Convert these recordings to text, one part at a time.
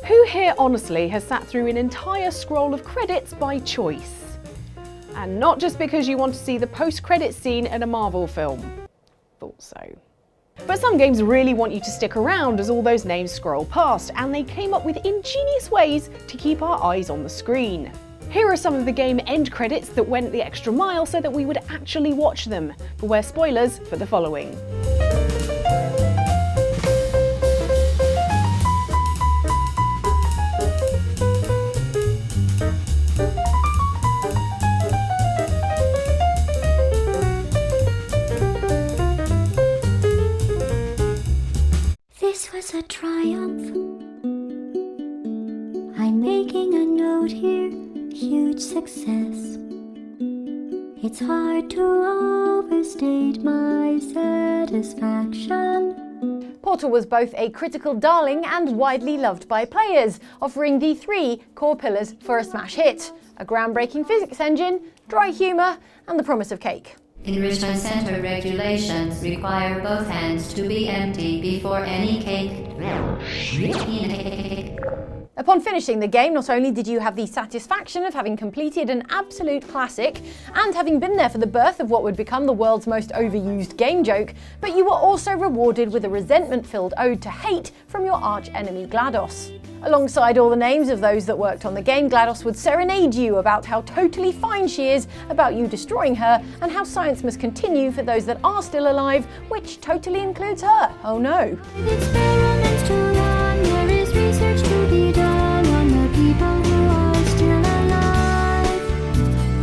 Who here honestly has sat through an entire scroll of credits by choice? And not just because you want to see the post-credits scene in a Marvel film. Thought so. But some games really want you to stick around as all those names scroll past, and they came up with ingenious ways to keep our eyes on the screen. Here are some of the game end credits that went the extra mile so that we would actually watch them. Beware spoilers for the following. This was a triumph. I'm making a note here, huge success. It's hard to overstate my satisfaction. Portal was both a critical darling and widely loved by players, offering the 3 core pillars for a smash hit: a groundbreaking physics engine, dry humour, and the promise of cake. Enrichment Center regulations require both hands to be empty before any cake. Upon finishing the game, not only did you have the satisfaction of having completed an absolute classic and having been there for the birth of what would become the world's most overused game joke, but you were also rewarded with a resentment-filled ode to hate from your arch-enemy GLaDOS. Alongside all the names of those that worked on the game, GLaDOS would serenade you about how totally fine she is about you destroying her, and how science must continue for those that are still alive, which totally includes her. Oh no. Experiments to run, there is research to be done on the people who are still alive.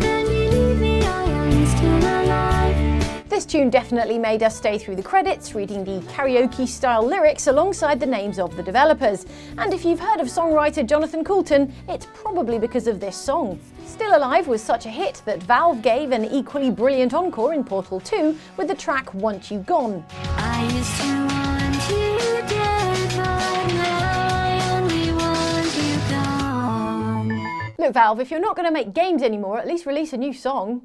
And believe me, I am still alive. This tune definitely made us stay through the credits, reading the karaoke-style lyrics alongside the names of the developers. And if you've heard of songwriter Jonathan Coulton, it's probably because of this song. Still Alive was such a hit that Valve gave an equally brilliant encore in Portal 2 with the track Want You Gone. I used to want you dead, but now I only want you gone. Look, Valve, if you're not going to make games anymore, at least release a new song.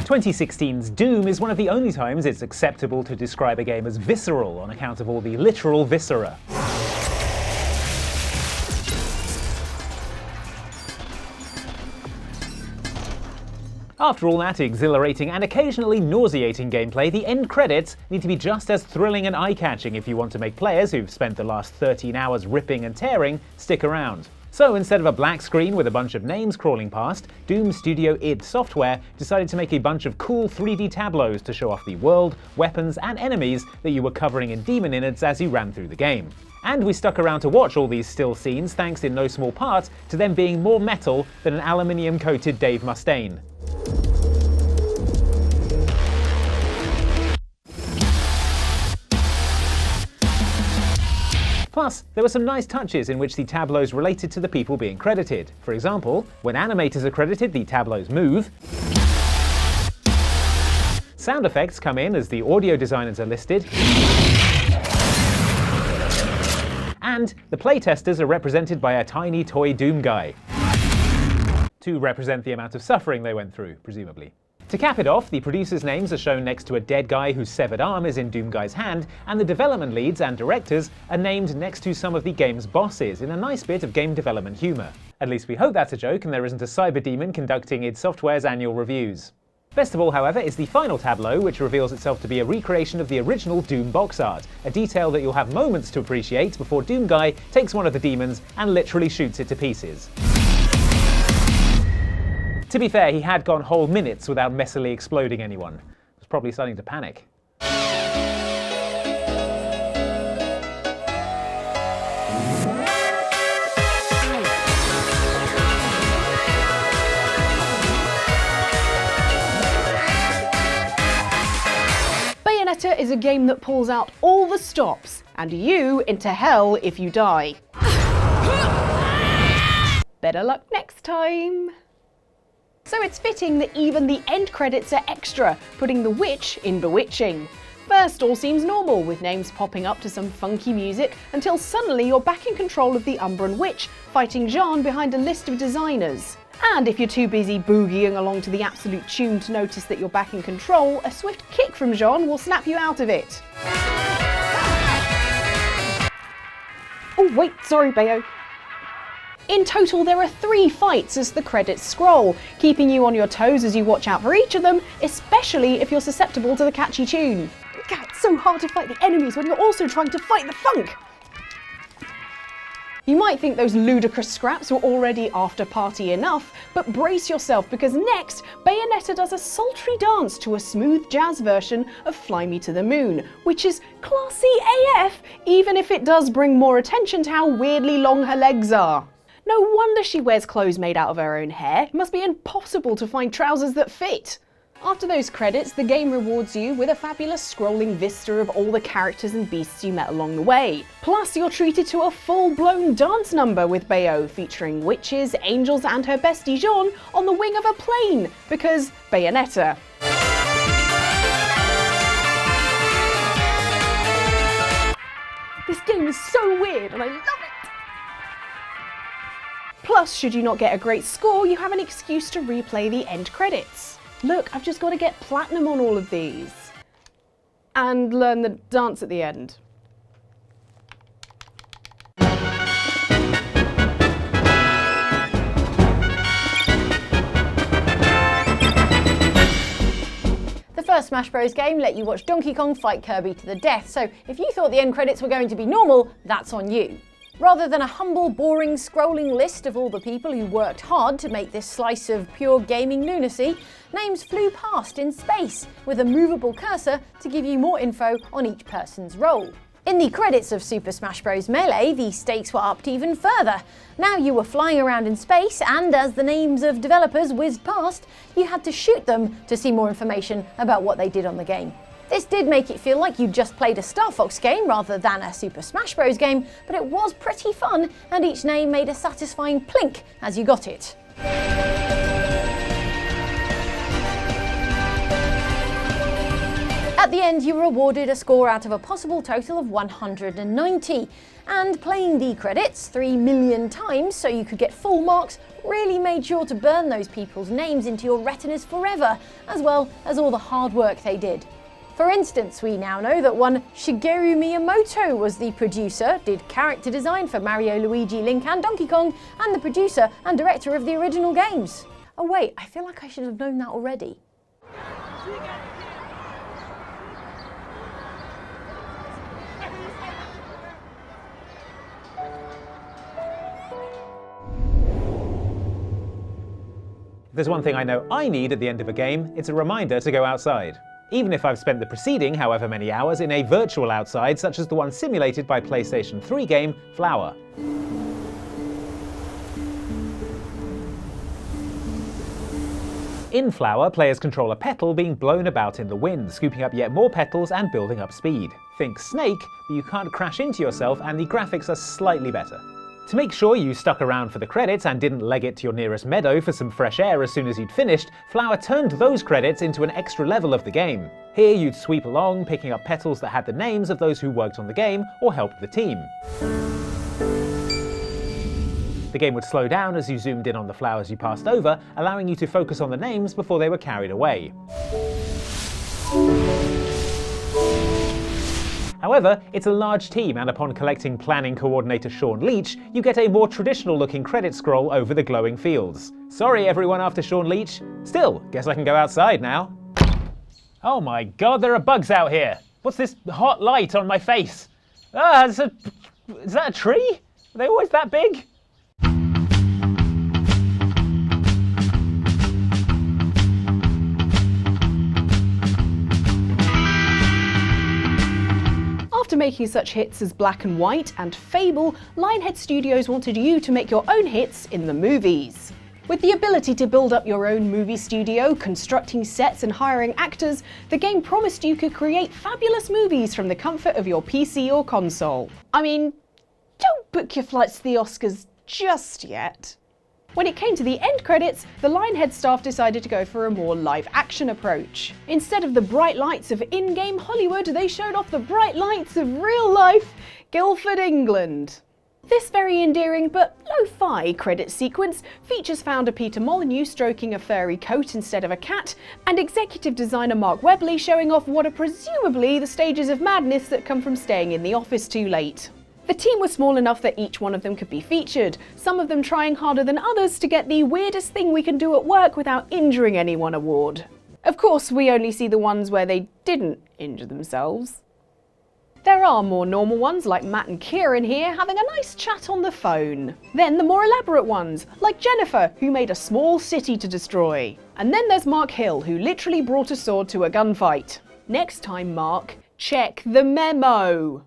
"2016's Doom is one of the only times it's acceptable to describe a game as visceral on account of all the literal viscera. After all that exhilarating and occasionally nauseating gameplay, the end credits need to be just as thrilling and eye-catching if you want to make players who've spent the last 13 hours ripping and tearing stick around. So instead of a black screen with a bunch of names crawling past, Doom Studio id Software decided to make a bunch of cool 3D tableaus to show off the world, weapons, and enemies that you were covering in demon innards as you ran through the game. And we stuck around to watch all these still scenes thanks in no small part to them being more metal than an aluminium-coated Dave Mustaine. Plus, there were some nice touches in which the tableaus related to the people being credited. For example, when animators are credited, the tableaus move. Sound effects come in as the audio designers are listed. And the playtesters are represented by a tiny toy Doom guy, to represent the amount of suffering they went through, presumably. To cap it off, the producers' names are shown next to a dead guy whose severed arm is in Doom Guy's hand, and the development leads and directors are named next to some of the game's bosses in a nice bit of game development humour. At least we hope that's a joke and there isn't a cyber demon conducting id Software's annual reviews. Best of all, however, is the final tableau, which reveals itself to be a recreation of the original Doom box art, a detail that you'll have moments to appreciate before Doom Guy takes one of the demons and literally shoots it to pieces. To be fair, he had gone whole minutes without messily exploding anyone. He was probably starting to panic. Bayonetta is a game that pulls out all the stops, and you into hell if you die. Better luck next time. So it's fitting that even the end credits are extra, putting the witch in bewitching. First, all seems normal, with names popping up to some funky music, until suddenly you're back in control of the Umbran Witch, fighting Jean behind a list of designers. And if you're too busy boogieing along to the absolute tune to notice that you're back in control, a swift kick from Jean will snap you out of it. Oh wait, sorry Bayo. In total, there are 3 fights as the credits scroll, keeping you on your toes as you watch out for each of them, especially if you're susceptible to the catchy tune. God, it's so hard to fight the enemies when you're also trying to fight the funk! You might think those ludicrous scraps were already after-party enough, but brace yourself because next, Bayonetta does a sultry dance to a smooth jazz version of Fly Me to the Moon, which is classy AF, even if it does bring more attention to how weirdly long her legs are. No wonder she wears clothes made out of her own hair. It must be impossible to find trousers that fit. After those credits, the game rewards you with a fabulous scrolling vista of all the characters and beasts you met along the way. Plus, you're treated to a full-blown dance number with Bayo, featuring witches, angels and her bestie Jean on the wing of a plane, because Bayonetta. This game is so weird and I love it! Plus, should you not get a great score, you have an excuse to replay the end credits. Look, I've just got to get platinum on all of these. And learn the dance at the end. The first Smash Bros game let you watch Donkey Kong fight Kirby to the death, so if you thought the end credits were going to be normal, that's on you. Rather than a humble, boring, scrolling list of all the people who worked hard to make this slice of pure gaming lunacy, names flew past in space, with a movable cursor to give you more info on each person's role. In the credits of Super Smash Bros. Melee, the stakes were upped even further. Now you were flying around in space, and as the names of developers whizzed past, you had to shoot them to see more information about what they did on the game. This did make it feel like you just played a Star Fox game rather than a Super Smash Bros. Game, but it was pretty fun, and each name made a satisfying plink as you got it. At the end, you were awarded a score out of a possible total of 190, and playing the credits 3 million times so you could get full marks really made sure to burn those people's names into your retinas forever, as well as all the hard work they did. For instance, we now know that one Shigeru Miyamoto was the producer, did character design for Mario, Luigi, Link and Donkey Kong, and the producer and director of the original games. Oh wait, I feel like I should have known that already. If there's one thing I know I need at the end of a game, it's a reminder to go outside. Even if I've spent the preceding however many hours in a virtual outside such as the one simulated by PlayStation 3 game Flower. In Flower, players control a petal being blown about in the wind, scooping up yet more petals and building up speed. Think Snake, but you can't crash into yourself and the graphics are slightly better. To make sure you stuck around for the credits and didn't leg it to your nearest meadow for some fresh air as soon as you'd finished, Flower turned those credits into an extra level of the game. Here you'd sweep along, picking up petals that had the names of those who worked on the game or helped the team. The game would slow down as you zoomed in on the flowers you passed over, allowing you to focus on the names before they were carried away. However, it's a large team, and upon collecting planning coordinator Sean Leach, you get a more traditional looking credit scroll over the glowing fields. Sorry everyone after Sean Leach. Still, guess I can go outside now. Oh my god, there are bugs out here! What's this hot light on my face? Ah, is that a tree? Are they always that big? After making such hits as Black and White and Fable, Lionhead Studios wanted you to make your own hits in the movies. With the ability to build up your own movie studio, constructing sets and hiring actors, the game promised you could create fabulous movies from the comfort of your PC or console. I mean, don't book your flights to the Oscars just yet. When it came to the end credits, the Lionhead staff decided to go for a more live-action approach. Instead of the bright lights of in-game Hollywood, they showed off the bright lights of real-life Guildford, England. This very endearing but lo-fi credit sequence features founder Peter Molyneux stroking a furry coat instead of a cat, and executive designer Mark Webley showing off what are presumably the stages of madness that come from staying in the office too late. The team was small enough that each one of them could be featured, some of them trying harder than others to get the weirdest thing we can do at work without injuring anyone award. Of course, we only see the ones where they didn't injure themselves. There are more normal ones like Matt and Kieran here having a nice chat on the phone. Then the more elaborate ones, like Jennifer, who made a small city to destroy. And then there's Mark Hill, who literally brought a sword to a gunfight. Next time, Mark, check the memo.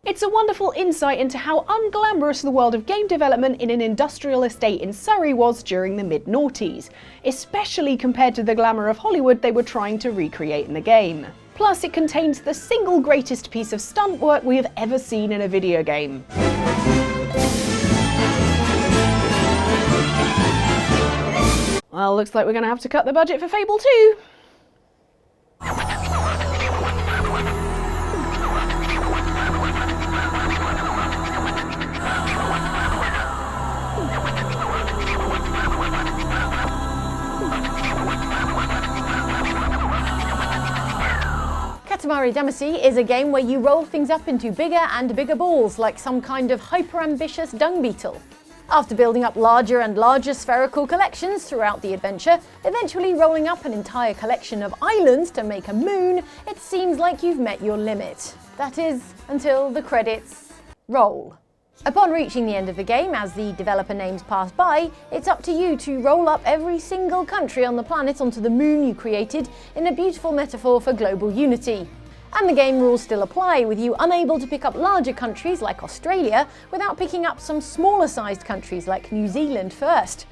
It's a wonderful insight into how unglamorous the world of game development in an industrial estate in Surrey was during the mid-noughties, especially compared to the glamour of Hollywood they were trying to recreate in the game. Plus, it contains the single greatest piece of stunt work we have ever seen in a video game. Well, looks like we're going to have to cut the budget for Fable 2. Katamari Damacy is a game where you roll things up into bigger and bigger balls, like some kind of hyper-ambitious dung beetle. After building up larger and larger spherical collections throughout the adventure, eventually rolling up an entire collection of islands to make a moon, it seems like you've met your limit. That is, until the credits roll. Upon reaching the end of the game, as the developer names pass by, it's up to you to roll up every single country on the planet onto the moon you created in a beautiful metaphor for global unity. And the game rules still apply, with you unable to pick up larger countries like Australia without picking up some smaller sized countries like New Zealand first.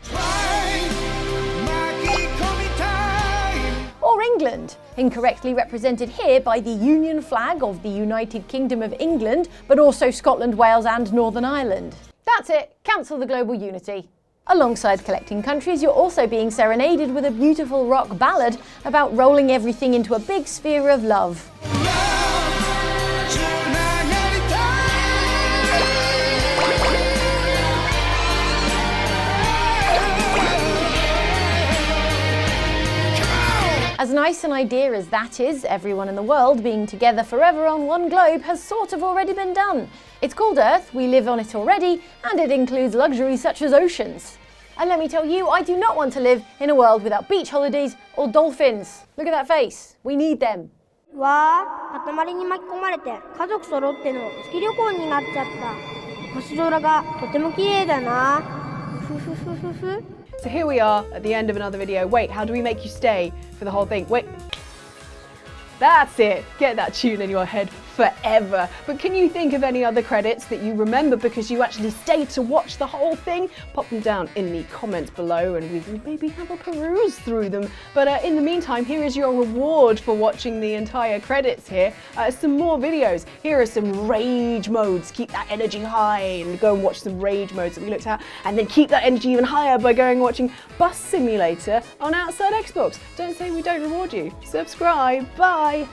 Or England, incorrectly represented here by the Union flag of the United Kingdom of England, but also Scotland, Wales and Northern Ireland. That's it, cancel the global unity. Alongside collecting countries, you're also being serenaded with a beautiful rock ballad about rolling everything into a big sphere of love. As nice an idea as that is, everyone in the world being together forever on one globe has sort of already been done. It's called Earth, we live on it already, and it includes luxuries such as oceans. And let me tell you, I do not want to live in a world without beach holidays or dolphins. Look at that face, we need them. わあ、塊に巻き込まれて家族揃っての月旅行になっちゃった。星空がとても綺麗だな。ふふふふふ。 So here we are at the end of another video. Wait, how do we make you stay for the whole thing? Wait. That's it. Get that tune in your head forever. But can you think of any other credits that you remember because you actually stayed to watch the whole thing? Pop them down in the comments below and we can maybe have a peruse through them. But in the meantime, here is your reward for watching the entire credits here. Some more videos. Here are some rage modes. Keep that energy high and go and watch some rage modes that we looked at. And then keep that energy even higher by going and watching Bus Simulator on Outside Xbox. Don't say we don't reward you. Subscribe. Bye.